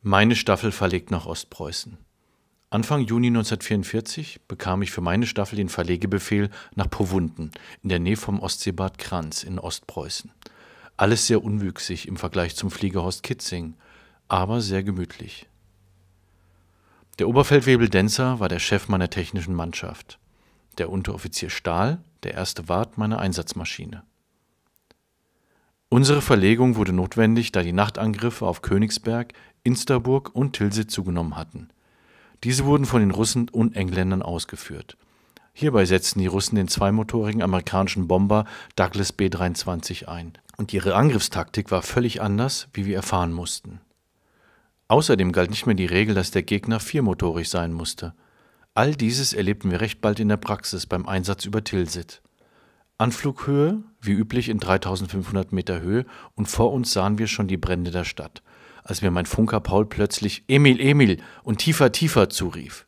Meine Staffel verlegt nach Ostpreußen. Anfang Juni 1944 bekam ich für meine Staffel den Verlegebefehl nach Powunden in der Nähe vom Ostseebad Kranz in Ostpreußen. Alles sehr unwüchsig im Vergleich zum Fliegerhorst Kitzing, aber sehr gemütlich. Der Oberfeldwebel Denzer war der Chef meiner technischen Mannschaft. Der Unteroffizier Stahl, der erste Wart meiner Einsatzmaschine. Unsere Verlegung wurde notwendig, da die Nachtangriffe auf Königsberg, Insterburg und Tilsit zugenommen hatten. Diese wurden von den Russen und Engländern ausgeführt. Hierbei setzten die Russen den zweimotorigen amerikanischen Bomber Douglas B-23 ein. Und ihre Angriffstaktik war völlig anders, wie wir erfahren mussten. Außerdem galt nicht mehr die Regel, dass der Gegner viermotorig sein musste. All dieses erlebten wir recht bald in der Praxis beim Einsatz über Tilsit. Anflughöhe, wie üblich in 3500 Meter Höhe, und vor uns sahen wir schon die Brände der Stadt, als mir mein Funker Paul plötzlich »Emil, Emil« und »Tiefer, tiefer« zurief.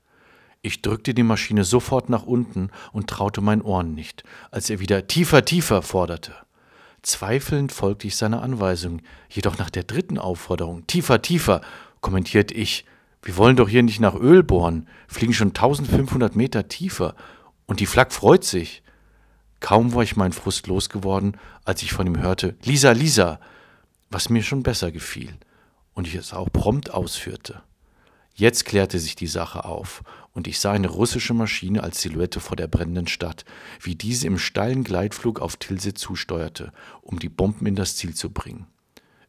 Ich drückte die Maschine sofort nach unten und traute meinen Ohren nicht, als er wieder »Tiefer, tiefer« forderte. Zweifelnd folgte ich seiner Anweisung, jedoch nach der dritten Aufforderung »Tiefer, tiefer« kommentierte ich: »Wir wollen doch hier nicht nach Öl bohren, fliegen schon 1500 Meter tiefer und die Flak freut sich.« Kaum war ich meinen Frust losgeworden, als ich von ihm hörte »Lisa, Lisa«, was mir schon besser gefiel und ich es auch prompt ausführte. Jetzt klärte sich die Sache auf und ich sah eine russische Maschine als Silhouette vor der brennenden Stadt, wie diese im steilen Gleitflug auf Tilsit zusteuerte, um die Bomben in das Ziel zu bringen.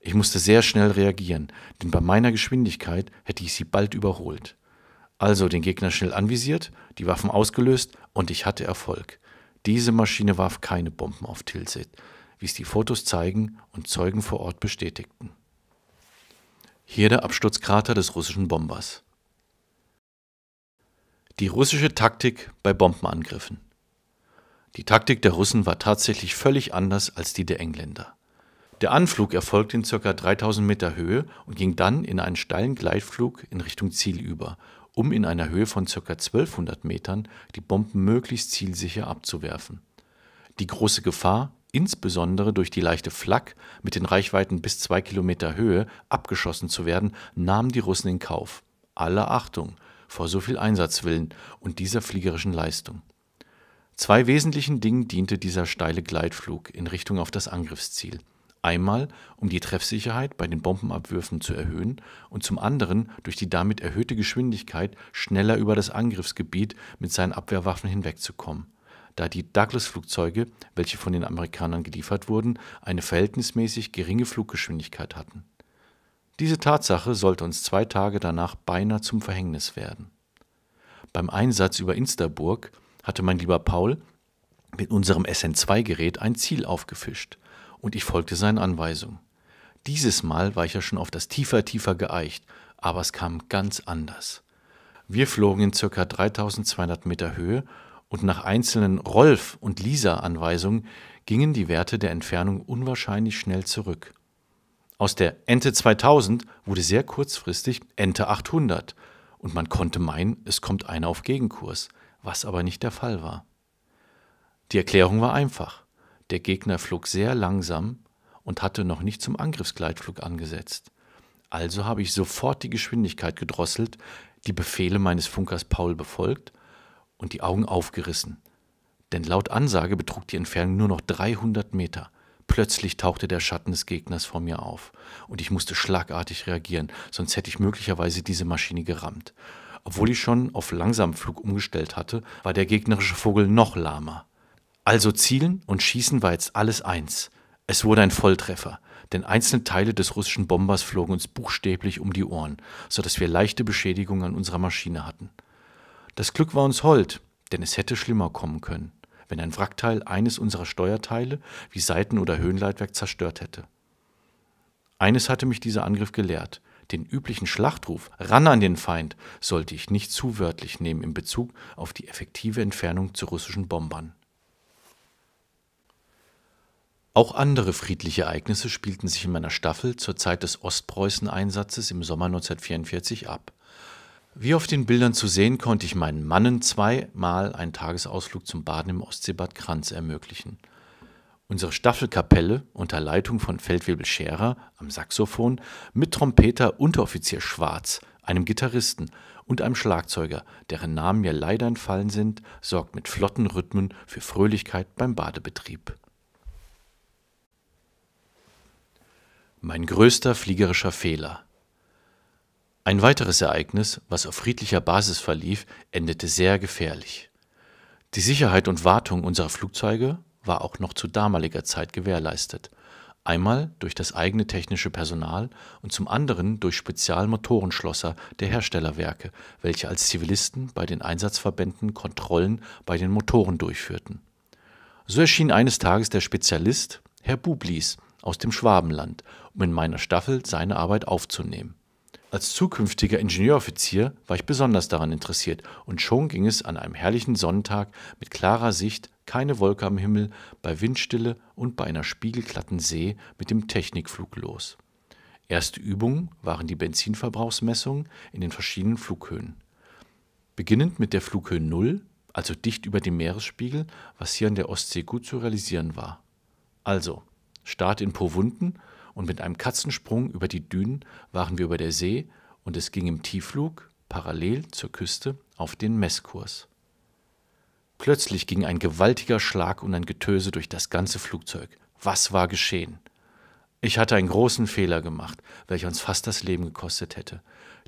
Ich musste sehr schnell reagieren, denn bei meiner Geschwindigkeit hätte ich sie bald überholt. Also den Gegner schnell anvisiert, die Waffen ausgelöst und ich hatte Erfolg. Diese Maschine warf keine Bomben auf Tilsit, wie es die Fotos zeigen und Zeugen vor Ort bestätigten. Hier der Absturzkrater des russischen Bombers. Die russische Taktik bei Bombenangriffen. Die Taktik der Russen war tatsächlich völlig anders als die der Engländer. Der Anflug erfolgte in ca. 3000 Meter Höhe und ging dann in einen steilen Gleitflug in Richtung Ziel über, um in einer Höhe von ca. 1200 Metern die Bomben möglichst zielsicher abzuwerfen. Die große Gefahr, insbesondere durch die leichte Flak mit den Reichweiten bis 2 Kilometer Höhe abgeschossen zu werden, nahmen die Russen in Kauf. Alle Achtung vor so viel Einsatzwillen und dieser fliegerischen Leistung. Zwei wesentlichen Dingen diente dieser steile Gleitflug in Richtung auf das Angriffsziel. Einmal, um die Treffsicherheit bei den Bombenabwürfen zu erhöhen und zum anderen durch die damit erhöhte Geschwindigkeit schneller über das Angriffsgebiet mit seinen Abwehrwaffen hinwegzukommen, da die Douglas-Flugzeuge, welche von den Amerikanern geliefert wurden, eine verhältnismäßig geringe Fluggeschwindigkeit hatten. Diese Tatsache sollte uns 2 Tage danach beinahe zum Verhängnis werden. Beim Einsatz über Insterburg hatte mein lieber Paul mit unserem SN2-Gerät ein Ziel aufgefischt und ich folgte seinen Anweisungen. Dieses Mal war ich ja schon auf das Tiefer, tiefer geeicht, aber es kam ganz anders. Wir flogen in ca. 3200 Meter Höhe und nach einzelnen Rolf- und Lisa-Anweisungen gingen die Werte der Entfernung unwahrscheinlich schnell zurück. Aus der Ente 2000 wurde sehr kurzfristig Ente 800 und man konnte meinen, es kommt einer auf Gegenkurs, was aber nicht der Fall war. Die Erklärung war einfach. Der Gegner flog sehr langsam und hatte noch nicht zum Angriffsgleitflug angesetzt. Also habe ich sofort die Geschwindigkeit gedrosselt, die Befehle meines Funkers Paul befolgt und die Augen aufgerissen. Denn laut Ansage betrug die Entfernung nur noch 300 Meter. Plötzlich tauchte der Schatten des Gegners vor mir auf und ich musste schlagartig reagieren, sonst hätte ich möglicherweise diese Maschine gerammt. Obwohl ich schon auf Langsamflug umgestellt hatte, war der gegnerische Vogel noch lahmer. Also zielen und schießen war jetzt alles eins. Es wurde ein Volltreffer, denn einzelne Teile des russischen Bombers flogen uns buchstäblich um die Ohren, sodass wir leichte Beschädigungen an unserer Maschine hatten. Das Glück war uns hold, denn es hätte schlimmer kommen können, wenn ein Wrackteil eines unserer Steuerteile wie Seiten- oder Höhenleitwerk zerstört hätte. Eines hatte mich dieser Angriff gelehrt: Den üblichen Schlachtruf »Ran an den Feind« sollte ich nicht zu wörtlich nehmen in Bezug auf die effektive Entfernung zu russischen Bombern. Auch andere friedliche Ereignisse spielten sich in meiner Staffel zur Zeit des Ostpreußen-Einsatzes im Sommer 1944 ab. Wie auf den Bildern zu sehen, konnte ich meinen Mannen 2-mal einen Tagesausflug zum Baden im Ostseebad Kranz ermöglichen. Unsere Staffelkapelle unter Leitung von Feldwebel Scherer am Saxophon mit Trompeter Unteroffizier Schwarz, einem Gitarristen und einem Schlagzeuger, deren Namen mir leider entfallen sind, sorgt mit flotten Rhythmen für Fröhlichkeit beim Badebetrieb. Mein größter fliegerischer Fehler. Ein weiteres Ereignis, was auf friedlicher Basis verlief, endete sehr gefährlich. Die Sicherheit und Wartung unserer Flugzeuge war auch noch zu damaliger Zeit gewährleistet. Einmal durch das eigene technische Personal und zum anderen durch Spezialmotorenschlosser der Herstellerwerke, welche als Zivilisten bei den Einsatzverbänden Kontrollen bei den Motoren durchführten. So erschien eines Tages der Spezialist, Herr Bublis, aus dem Schwabenland, um in meiner Staffel seine Arbeit aufzunehmen. Als zukünftiger Ingenieuroffizier war ich besonders daran interessiert und schon ging es an einem herrlichen Sonnentag mit klarer Sicht, keine Wolke am Himmel, bei Windstille und bei einer spiegelglatten See mit dem Technikflug los. Erste Übungen waren die Benzinverbrauchsmessungen in den verschiedenen Flughöhen. Beginnend mit der Flughöhe 0, also dicht über dem Meeresspiegel, was hier an der Ostsee gut zu realisieren war. Also, Start in Powunden und mit einem Katzensprung über die Dünen waren wir über der See und es ging im Tiefflug, parallel zur Küste, auf den Messkurs. Plötzlich ging ein gewaltiger Schlag und ein Getöse durch das ganze Flugzeug. Was war geschehen? Ich hatte einen großen Fehler gemacht, welcher uns fast das Leben gekostet hätte.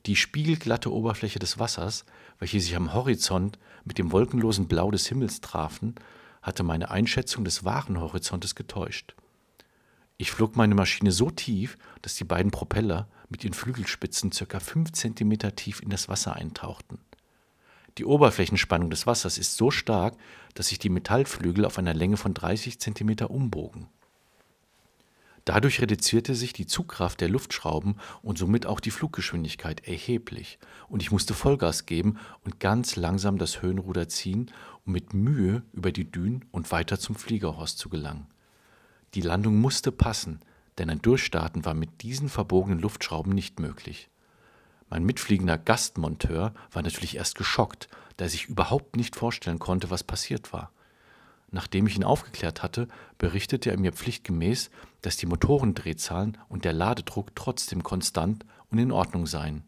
Die spiegelglatte Oberfläche des Wassers, welche sich am Horizont mit dem wolkenlosen Blau des Himmels trafen, hatte meine Einschätzung des wahren Horizontes getäuscht. Ich flog meine Maschine so tief, dass die beiden Propeller mit ihren Flügelspitzen ca. 5 cm tief in das Wasser eintauchten. Die Oberflächenspannung des Wassers ist so stark, dass sich die Metallflügel auf einer Länge von 30 cm umbogen. Dadurch reduzierte sich die Zugkraft der Luftschrauben und somit auch die Fluggeschwindigkeit erheblich und ich musste Vollgas geben und ganz langsam das Höhenruder ziehen, um mit Mühe über die Dünen und weiter zum Fliegerhorst zu gelangen. Die Landung musste passen, denn ein Durchstarten war mit diesen verbogenen Luftschrauben nicht möglich. Mein mitfliegender Gastmonteur war natürlich erst geschockt, da er sich überhaupt nicht vorstellen konnte, was passiert war. Nachdem ich ihn aufgeklärt hatte, berichtete er mir pflichtgemäß, dass die Motorendrehzahlen und der Ladedruck trotzdem konstant und in Ordnung seien.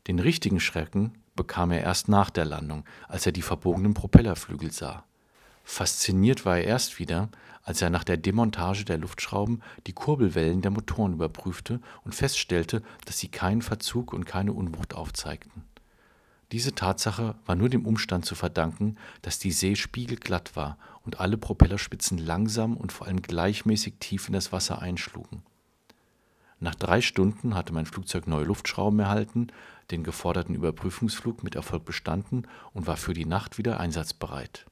Den richtigen Schrecken bekam er erst nach der Landung, als er die verbogenen Propellerflügel sah. Fasziniert war er erst wieder, als er nach der Demontage der Luftschrauben die Kurbelwellen der Motoren überprüfte und feststellte, dass sie keinen Verzug und keine Unwucht aufzeigten. Diese Tatsache war nur dem Umstand zu verdanken, dass die See spiegelglatt war und alle Propellerspitzen langsam und vor allem gleichmäßig tief in das Wasser einschlugen. Nach 3 Stunden hatte mein Flugzeug neue Luftschrauben erhalten, den geforderten Überprüfungsflug mit Erfolg bestanden und war für die Nacht wieder einsatzbereit.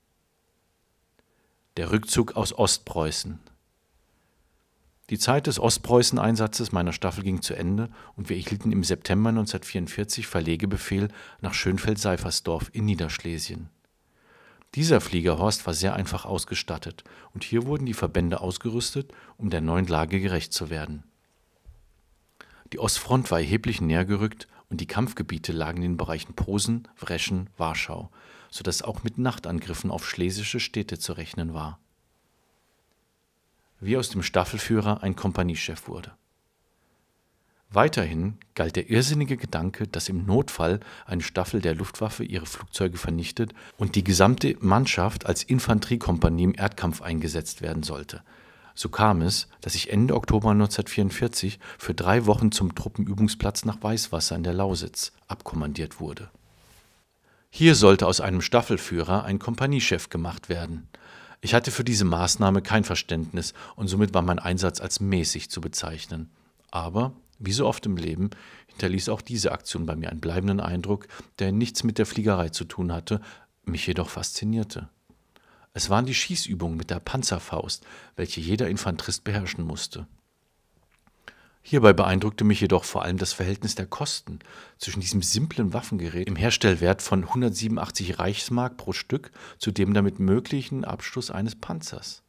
Der Rückzug aus Ostpreußen. Die Zeit des Ostpreußen-Einsatzes meiner Staffel ging zu Ende und wir erhielten im September 1944 Verlegebefehl nach Schönfeld-Seifersdorf in Niederschlesien. Dieser Fliegerhorst war sehr einfach ausgestattet und hier wurden die Verbände ausgerüstet, um der neuen Lage gerecht zu werden. Die Ostfront war erheblich näher gerückt und die Kampfgebiete lagen in den Bereichen Posen, Wreschen, Warschau, sodass auch mit Nachtangriffen auf schlesische Städte zu rechnen war. Wie aus dem Staffelführer ein Kompaniechef wurde. Weiterhin galt der irrsinnige Gedanke, dass im Notfall eine Staffel der Luftwaffe ihre Flugzeuge vernichtet und die gesamte Mannschaft als Infanteriekompanie im Erdkampf eingesetzt werden sollte. So kam es, dass ich Ende Oktober 1944 für 3 Wochen zum Truppenübungsplatz nach Weißwasser in der Lausitz abkommandiert wurde. Hier sollte aus einem Staffelführer ein Kompaniechef gemacht werden. Ich hatte für diese Maßnahme kein Verständnis und somit war mein Einsatz als mäßig zu bezeichnen. Aber, wie so oft im Leben, hinterließ auch diese Aktion bei mir einen bleibenden Eindruck, der nichts mit der Fliegerei zu tun hatte, mich jedoch faszinierte. Es waren die Schießübungen mit der Panzerfaust, welche jeder Infanterist beherrschen musste. Hierbei beeindruckte mich jedoch vor allem das Verhältnis der Kosten zwischen diesem simplen Waffengerät im Herstellwert von 187 Reichsmark pro Stück zu dem damit möglichen Abschuss eines Panzers.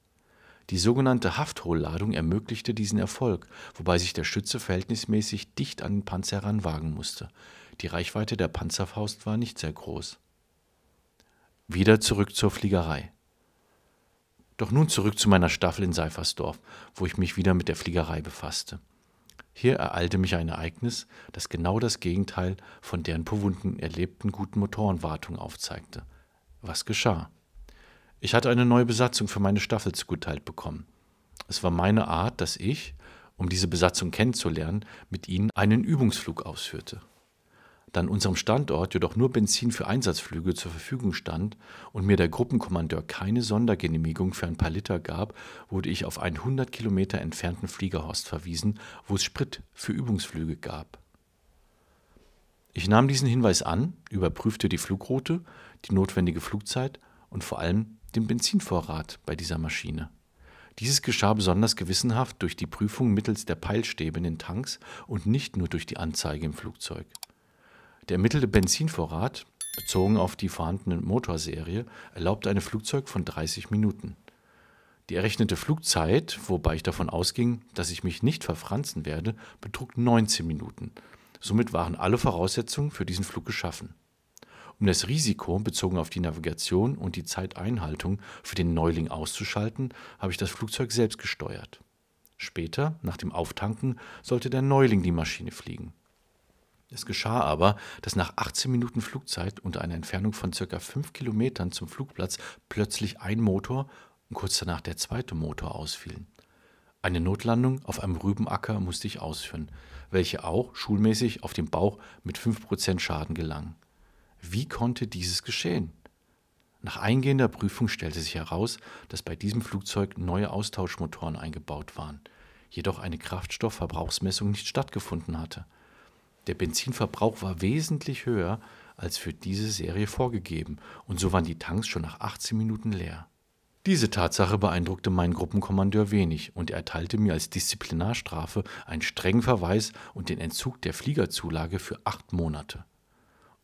Die sogenannte Haftholladung ermöglichte diesen Erfolg, wobei sich der Schütze verhältnismäßig dicht an den Panzer heranwagen musste. Die Reichweite der Panzerfaust war nicht sehr groß. Wieder zurück zur Fliegerei. Doch nun zurück zu meiner Staffel in Seifersdorf, wo ich mich wieder mit der Fliegerei befasste. Hier ereilte mich ein Ereignis, das genau das Gegenteil von der in Powunden erlebten guten Motorenwartung aufzeigte. Was geschah? Ich hatte eine neue Besatzung für meine Staffel zugeteilt bekommen. Es war meine Art, dass ich, um diese Besatzung kennenzulernen, mit ihnen einen Übungsflug ausführte. Da an unserem Standort jedoch nur Benzin für Einsatzflüge zur Verfügung stand und mir der Gruppenkommandeur keine Sondergenehmigung für ein paar Liter gab, wurde ich auf einen 100 Kilometer entfernten Fliegerhorst verwiesen, wo es Sprit für Übungsflüge gab. Ich nahm diesen Hinweis an, überprüfte die Flugroute, die notwendige Flugzeit und vor allem den Benzinvorrat bei dieser Maschine. Dieses geschah besonders gewissenhaft durch die Prüfung mittels der Peilstäbe in den Tanks und nicht nur durch die Anzeige im Flugzeug. Der ermittelte Benzinvorrat, bezogen auf die vorhandene Motorserie, erlaubte ein Flugzeug von 30 Minuten. Die errechnete Flugzeit, wobei ich davon ausging, dass ich mich nicht verfranzen werde, betrug 19 Minuten. Somit waren alle Voraussetzungen für diesen Flug geschaffen. Um das Risiko, bezogen auf die Navigation und die Zeiteinhaltung, für den Neuling auszuschalten, habe ich das Flugzeug selbst gesteuert. Später, nach dem Auftanken, sollte der Neuling die Maschine fliegen. Es geschah aber, dass nach 18 Minuten Flugzeit und einer Entfernung von ca. 5 Kilometern zum Flugplatz plötzlich ein Motor und kurz danach der zweite Motor ausfielen. Eine Notlandung auf einem Rübenacker musste ich ausführen, welche auch schulmäßig auf dem Bauch mit 5% Schaden gelang. Wie konnte dieses geschehen? Nach eingehender Prüfung stellte sich heraus, dass bei diesem Flugzeug neue Austauschmotoren eingebaut waren, jedoch eine Kraftstoffverbrauchsmessung nicht stattgefunden hatte. Der Benzinverbrauch war wesentlich höher als für diese Serie vorgegeben und so waren die Tanks schon nach 18 Minuten leer. Diese Tatsache beeindruckte meinen Gruppenkommandeur wenig und er erteilte mir als Disziplinarstrafe einen strengen Verweis und den Entzug der Fliegerzulage für 8 Monate.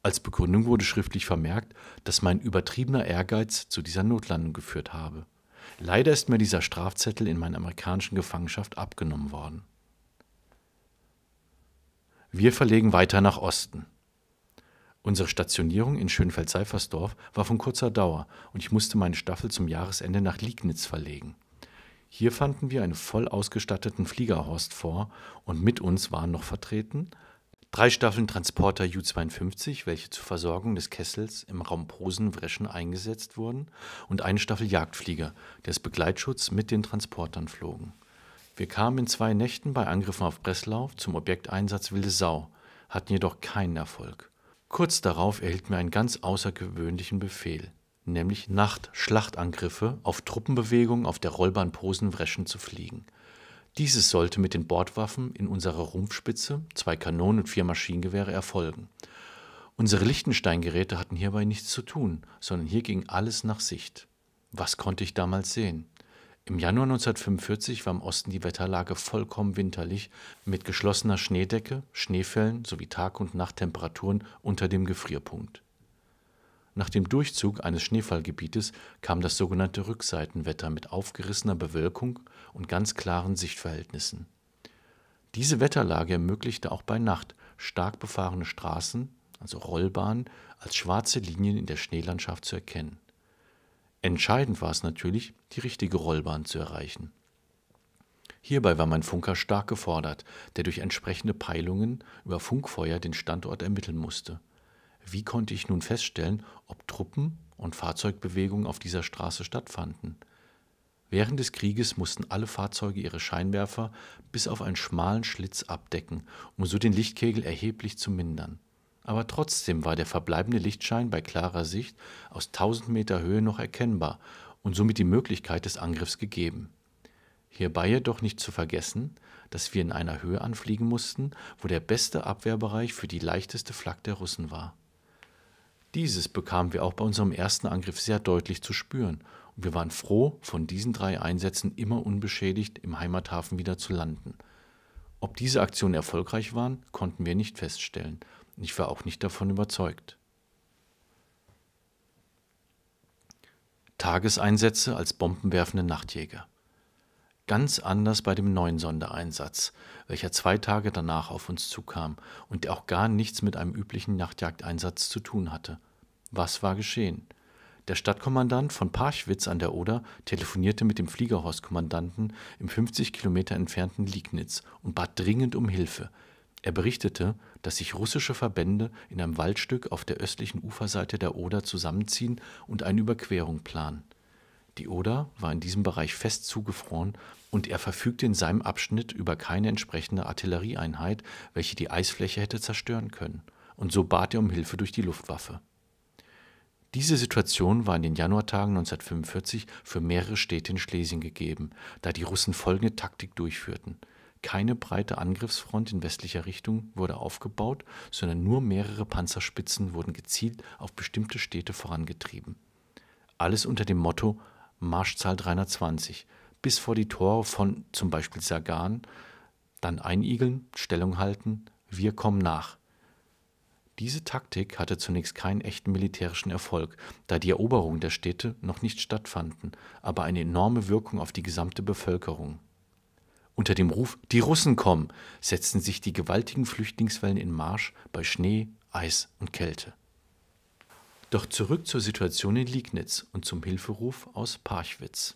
Als Begründung wurde schriftlich vermerkt, dass mein übertriebener Ehrgeiz zu dieser Notlandung geführt habe. Leider ist mir dieser Strafzettel in meiner amerikanischen Gefangenschaft abgenommen worden. Wir verlegen weiter nach Osten. Unsere Stationierung in Schönfeld-Seifersdorf war von kurzer Dauer und ich musste meine Staffel zum Jahresende nach Liegnitz verlegen. Hier fanden wir einen voll ausgestatteten Fliegerhorst vor und mit uns waren noch vertreten 3 Staffeln Transporter Ju-52, welche zur Versorgung des Kessels im Raum Posen-Wreschen eingesetzt wurden, und eine Staffel Jagdflieger, die als Begleitschutz mit den Transportern flogen. Wir kamen in 2 Nächten bei Angriffen auf Breslau zum Objekteinsatz Wilde Sau, hatten jedoch keinen Erfolg. Kurz darauf erhielten wir einen ganz außergewöhnlichen Befehl, nämlich Nacht-Schlachtangriffe auf Truppenbewegungen auf der Rollbahn Posen-Wreschen zu fliegen. Dieses sollte mit den Bordwaffen in unserer Rumpfspitze, 2 Kanonen und 4 Maschinengewehre erfolgen. Unsere Lichtenstein-Geräte hatten hierbei nichts zu tun, sondern hier ging alles nach Sicht. Was konnte ich damals sehen? Im Januar 1945 war im Osten die Wetterlage vollkommen winterlich, mit geschlossener Schneedecke, Schneefällen sowie Tag- und Nachttemperaturen unter dem Gefrierpunkt. Nach dem Durchzug eines Schneefallgebietes kam das sogenannte Rückseitenwetter mit aufgerissener Bewölkung und ganz klaren Sichtverhältnissen. Diese Wetterlage ermöglichte auch bei Nacht stark befahrene Straßen, also Rollbahnen, als schwarze Linien in der Schneelandschaft zu erkennen. Entscheidend war es natürlich, die richtige Rollbahn zu erreichen. Hierbei war mein Funker stark gefordert, der durch entsprechende Peilungen über Funkfeuer den Standort ermitteln musste. Wie konnte ich nun feststellen, ob Truppen- und Fahrzeugbewegungen auf dieser Straße stattfanden? Während des Krieges mussten alle Fahrzeuge ihre Scheinwerfer bis auf einen schmalen Schlitz abdecken, um so den Lichtkegel erheblich zu mindern. Aber trotzdem war der verbleibende Lichtschein bei klarer Sicht aus 1000 Meter Höhe noch erkennbar und somit die Möglichkeit des Angriffs gegeben. Hierbei jedoch nicht zu vergessen, dass wir in einer Höhe anfliegen mussten, wo der beste Abwehrbereich für die leichteste Flak der Russen war. Dieses bekamen wir auch bei unserem ersten Angriff sehr deutlich zu spüren und wir waren froh, von diesen 3 Einsätzen immer unbeschädigt im Heimathafen wieder zu landen. Ob diese Aktionen erfolgreich waren, konnten wir nicht feststellen. Ich war auch nicht davon überzeugt. Tageseinsätze als bombenwerfende Nachtjäger. Ganz anders bei dem neuen Sondereinsatz, welcher 2 Tage danach auf uns zukam und der auch gar nichts mit einem üblichen Nachtjagdeinsatz zu tun hatte. Was war geschehen? Der Stadtkommandant von Parchwitz an der Oder telefonierte mit dem Fliegerhorstkommandanten im 50 Kilometer entfernten Liegnitz und bat dringend um Hilfe. Er berichtete, dass sich russische Verbände in einem Waldstück auf der östlichen Uferseite der Oder zusammenziehen und eine Überquerung planen. Die Oder war in diesem Bereich fest zugefroren und er verfügte in seinem Abschnitt über keine entsprechende Artillerieeinheit, welche die Eisfläche hätte zerstören können. Und so bat er um Hilfe durch die Luftwaffe. Diese Situation war in den Januartagen 1945 für mehrere Städte in Schlesien gegeben, da die Russen folgende Taktik durchführten. Keine breite Angriffsfront in westlicher Richtung wurde aufgebaut, sondern nur mehrere Panzerspitzen wurden gezielt auf bestimmte Städte vorangetrieben. Alles unter dem Motto Marschzahl 320, bis vor die Tore von zum Beispiel Sagan, dann einigeln, Stellung halten, wir kommen nach. Diese Taktik hatte zunächst keinen echten militärischen Erfolg, da die Eroberungen der Städte noch nicht stattfanden, aber eine enorme Wirkung auf die gesamte Bevölkerung. Unter dem Ruf »Die Russen kommen« setzten sich die gewaltigen Flüchtlingswellen in Marsch bei Schnee, Eis und Kälte. Doch zurück zur Situation in Liegnitz und zum Hilferuf aus Parchwitz.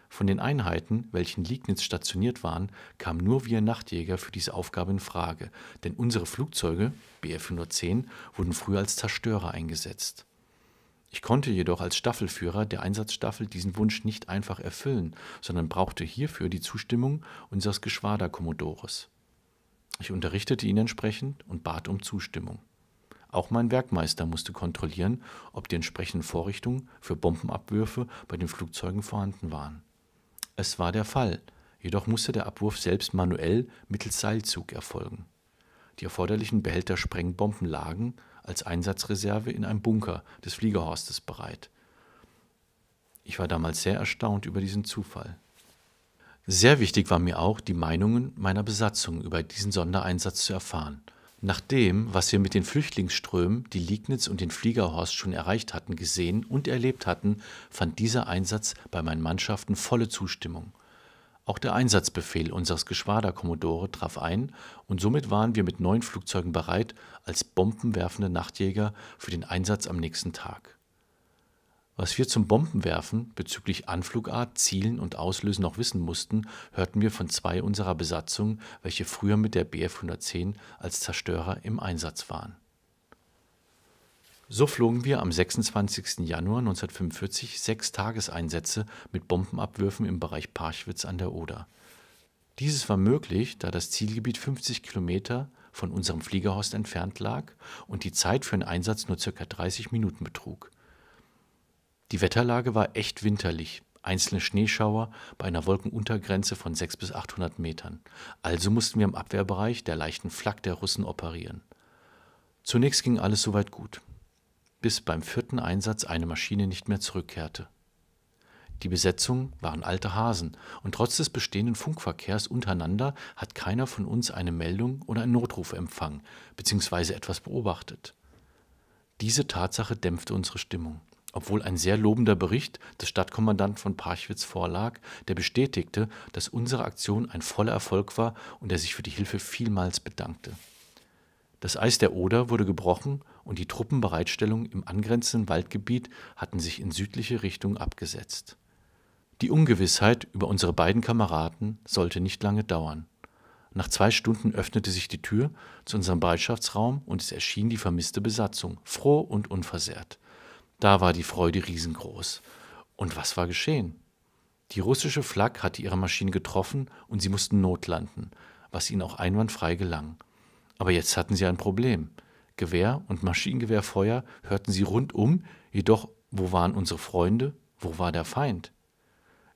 Von den Einheiten, welche in Liegnitz stationiert waren, kamen nur wir Nachtjäger für diese Aufgabe in Frage, denn unsere Flugzeuge, Bf 110, wurden früher als Zerstörer eingesetzt. Ich konnte jedoch als Staffelführer der Einsatzstaffel diesen Wunsch nicht einfach erfüllen, sondern brauchte hierfür die Zustimmung unseres Geschwaderkommodores. Ich unterrichtete ihn entsprechend und bat um Zustimmung. Auch mein Werkmeister musste kontrollieren, ob die entsprechenden Vorrichtungen für Bombenabwürfe bei den Flugzeugen vorhanden waren. Es war der Fall, jedoch musste der Abwurf selbst manuell mittels Seilzug erfolgen. Die erforderlichen Behälter Sprengbomben lagen als Einsatzreserve in einem Bunker des Fliegerhorstes bereit. Ich war damals sehr erstaunt über diesen Zufall. Sehr wichtig war mir auch, die Meinungen meiner Besatzung über diesen Sondereinsatz zu erfahren. Nach dem, was wir mit den Flüchtlingsströmen, die Liegnitz und den Fliegerhorst schon erreicht hatten, gesehen und erlebt hatten, fand dieser Einsatz bei meinen Mannschaften volle Zustimmung. Auch der Einsatzbefehl unseres Geschwaderkommodore traf ein und somit waren wir mit 9 Flugzeugen bereit als bombenwerfende Nachtjäger für den Einsatz am nächsten Tag. Was wir zum Bombenwerfen bezüglich Anflugart, Zielen und Auslösen noch wissen mussten, hörten wir von 2 unserer Besatzung, welche früher mit der Bf 110 als Zerstörer im Einsatz waren. So flogen wir am 26. Januar 1945 6 Tageseinsätze mit Bombenabwürfen im Bereich Parchwitz an der Oder. Dieses war möglich, da das Zielgebiet 50 Kilometer von unserem Fliegerhorst entfernt lag und die Zeit für den Einsatz nur ca. 30 Minuten betrug. Die Wetterlage war echt winterlich, einzelne Schneeschauer bei einer Wolkenuntergrenze von 600 bis 800 Metern. Also mussten wir im Abwehrbereich der leichten Flak der Russen operieren. Zunächst ging alles soweit gut, bis beim 4. Einsatz eine Maschine nicht mehr zurückkehrte. Die Besetzung waren alte Hasen und trotz des bestehenden Funkverkehrs untereinander hat keiner von uns eine Meldung oder einen Notruf empfangen bzw. etwas beobachtet. Diese Tatsache dämpfte unsere Stimmung. Obwohl ein sehr lobender Bericht des Stadtkommandanten von Parchwitz vorlag, der bestätigte, dass unsere Aktion ein voller Erfolg war und er sich für die Hilfe vielmals bedankte. Das Eis der Oder wurde gebrochen und die Truppenbereitstellung im angrenzenden Waldgebiet hatten sich in südliche Richtung abgesetzt. Die Ungewissheit über unsere beiden Kameraden sollte nicht lange dauern. Nach 2 Stunden öffnete sich die Tür zu unserem Bereitschaftsraum und es erschien die vermisste Besatzung, froh und unversehrt. Da war die Freude riesengroß. Und was war geschehen? Die russische Flak hatte ihre Maschine getroffen und sie mussten notlanden, was ihnen auch einwandfrei gelang. Aber jetzt hatten sie ein Problem. Gewehr- und Maschinengewehrfeuer hörten sie rundum, jedoch wo waren unsere Freunde, wo war der Feind?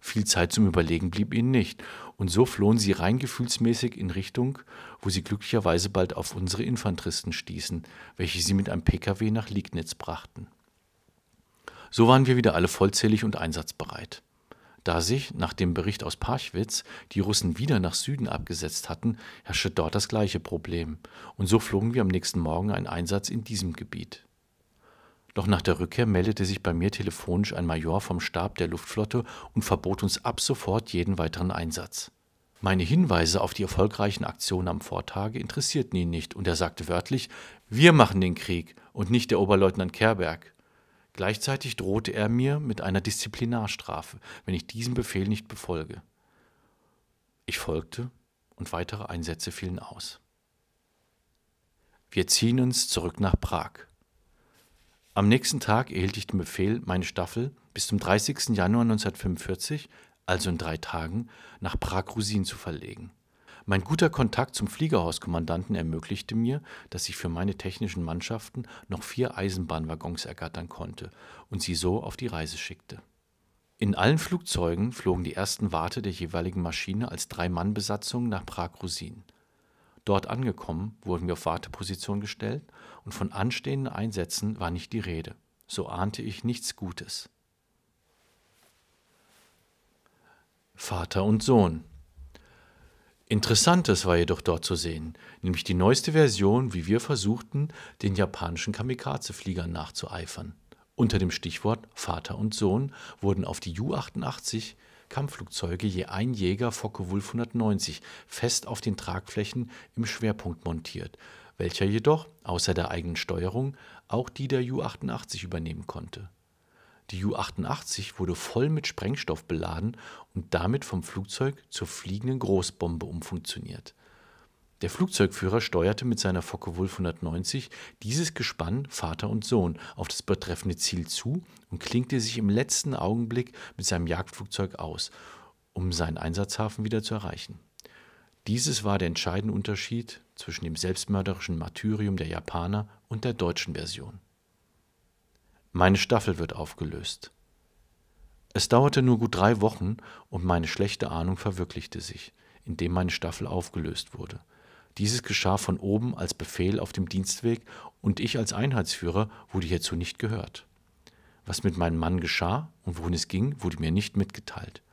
Viel Zeit zum Überlegen blieb ihnen nicht, und so flohen sie rein gefühlsmäßig in Richtung, wo sie glücklicherweise bald auf unsere Infanteristen stießen, welche sie mit einem PKW nach Liegnitz brachten. So waren wir wieder alle vollzählig und einsatzbereit. Da sich, nach dem Bericht aus Parchwitz, die Russen wieder nach Süden abgesetzt hatten, herrschte dort das gleiche Problem, und so flogen wir am nächsten Morgen einen Einsatz in diesem Gebiet. Doch nach der Rückkehr meldete sich bei mir telefonisch ein Major vom Stab der Luftflotte und verbot uns ab sofort jeden weiteren Einsatz. Meine Hinweise auf die erfolgreichen Aktionen am Vortage interessierten ihn nicht und er sagte wörtlich, wir machen den Krieg und nicht der Oberleutnant Kerberg. Gleichzeitig drohte er mir mit einer Disziplinarstrafe, wenn ich diesen Befehl nicht befolge. Ich folgte und weitere Einsätze fielen aus. Wir ziehen uns zurück nach Prag. Am nächsten Tag erhielt ich den Befehl, meine Staffel bis zum 30. Januar 1945, also in 3 Tagen, nach Prag-Rusin zu verlegen. Mein guter Kontakt zum Fliegerhauskommandanten ermöglichte mir, dass ich für meine technischen Mannschaften noch 4 Eisenbahnwaggons ergattern konnte und sie so auf die Reise schickte. In allen Flugzeugen flogen die ersten Warte der jeweiligen Maschine als 3-Mann-Besatzung nach Prag-Rusin. Dort angekommen, wurden wir auf Warteposition gestellt und von anstehenden Einsätzen war nicht die Rede. So ahnte ich nichts Gutes. Vater und Sohn. Interessantes war jedoch dort zu sehen, nämlich die neueste Version, wie wir versuchten, den japanischen Kamikaze-Fliegern nachzueifern. Unter dem Stichwort Vater und Sohn wurden auf die Ju-88 Kampfflugzeuge je ein Jäger Focke-Wulf 190 fest auf den Tragflächen im Schwerpunkt montiert, welcher jedoch, außer der eigenen Steuerung, auch die der Ju-88 übernehmen konnte. Die Ju-88 wurde voll mit Sprengstoff beladen und damit vom Flugzeug zur fliegenden Großbombe umfunktioniert. Der Flugzeugführer steuerte mit seiner Focke-Wulf 190 dieses Gespann Vater und Sohn auf das betreffende Ziel zu und klinkte sich im letzten Augenblick mit seinem Jagdflugzeug aus, um seinen Einsatzhafen wieder zu erreichen. Dieses war der entscheidende Unterschied zwischen dem selbstmörderischen Martyrium der Japaner und der deutschen Version. Meine Staffel wird aufgelöst. Es dauerte nur gut 3 Wochen und meine schlechte Ahnung verwirklichte sich, indem meine Staffel aufgelöst wurde. Dieses geschah von oben als Befehl auf dem Dienstweg und ich als Einheitsführer wurde hierzu nicht gehört. Was mit meinem Mann geschah und wohin es ging, wurde mir nicht mitgeteilt.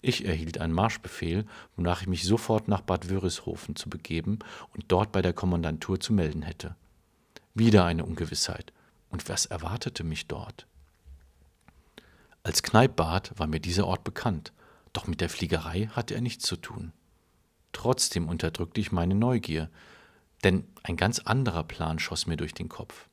Ich erhielt einen Marschbefehl, wonach ich mich sofort nach Bad Wörishofen zu begeben und dort bei der Kommandantur zu melden hätte. Wieder eine Ungewissheit. Und was erwartete mich dort? Als Kneippbart war mir dieser Ort bekannt, doch mit der Fliegerei hatte er nichts zu tun. Trotzdem unterdrückte ich meine Neugier, denn ein ganz anderer Plan schoss mir durch den Kopf.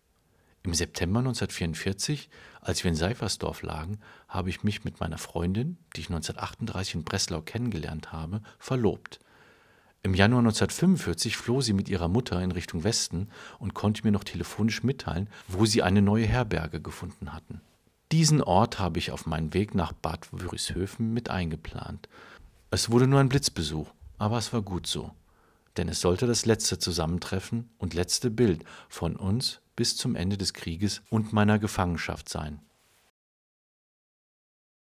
Im September 1944, als wir in Seifersdorf lagen, habe ich mich mit meiner Freundin, die ich 1938 in Breslau kennengelernt habe, verlobt. Im Januar 1945 floh sie mit ihrer Mutter in Richtung Westen und konnte mir noch telefonisch mitteilen, wo sie eine neue Herberge gefunden hatten. Diesen Ort habe ich auf meinen Weg nach Bad Wörishofen mit eingeplant. Es wurde nur ein Blitzbesuch, aber es war gut so, denn es sollte das letzte Zusammentreffen und letzte Bild von uns bis zum Ende des Krieges und meiner Gefangenschaft sein.